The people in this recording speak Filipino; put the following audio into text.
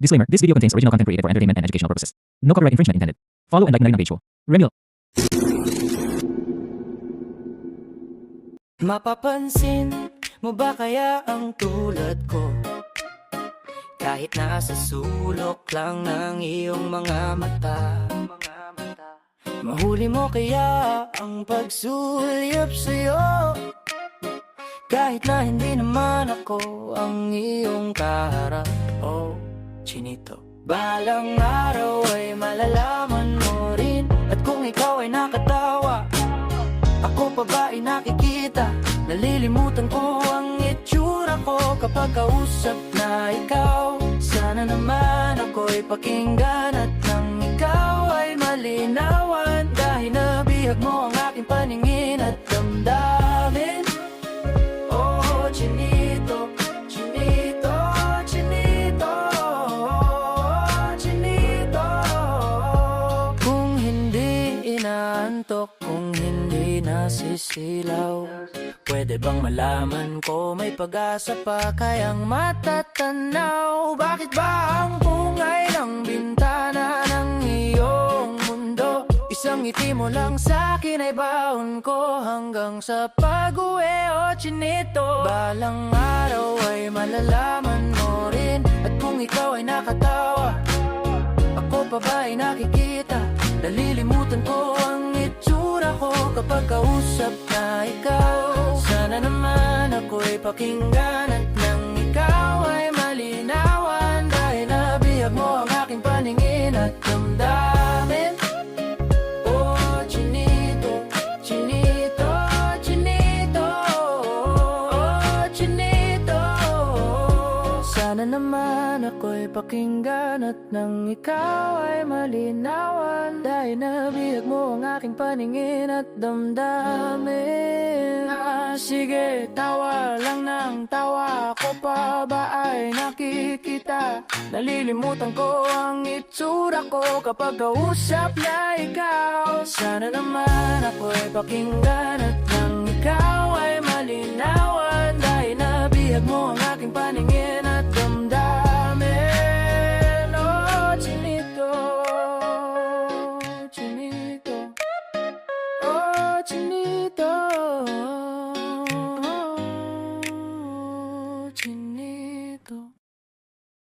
Disclaimer, this video contains original content created for entertainment and educational purposes. No copyright infringement intended. Follow and like na rin ang page ko. Remil. Mapapansin mo ba kaya ang tulad ko? Kahit nasa sulok lang ng iyong mga mata, mahuli mo kaya ang pagsulyap sa'yo? Kahit na hindi naman ako ang iyong kaharap. Oh, Chinito, balang araw ay malalaman mo rin. At kung ikaw ay nakatawa, ako pa ba ay nakikita? Nalilimutan ko ang itsura ko kapag kausap na ikaw. Sana naman ako'y pakinggan at nang ikaw ay malinawan. Dahil nabihag mo ang aking paningin at damdamin. Oh, Chinito, Chinito, Chinito, Chinito. Kung hindi inaantok, kung hindi nasisilaw, pwede bang malaman ko may pag-asa pa kayang matatanaw? Bakit ba ang bungay ng bintana ng iyong mundo? Isang ngiti mo lang sa'kin ay baon ko hanggang sa pag-uwi, oh Chinito. Balang araw ay malalaman mo rin. At kung ikaw ay nakatawa, ako pa ba ay nakikita? Nalilimutan ko ang itsura ko kapag kausap na ikaw. Sana naman ako'y pakinggan at nang ikaw ay malinawan. Dahil nabihag mo ang aking paningin at damdamin. Oh, Chinito, Chinito, Chinito, oh, Chinito. Sana naman ako'y pakinggan at nang ikaw ay malinawan. Dahil nabihag mo ang aking paningin at damdamin. Sige, tawa lang ng tawa. Ako pa ba ay nakikita? Nalilimutan ko ang itsura ko kapag kausap na ikaw. Sana naman ako'y pakinggan at nang ikaw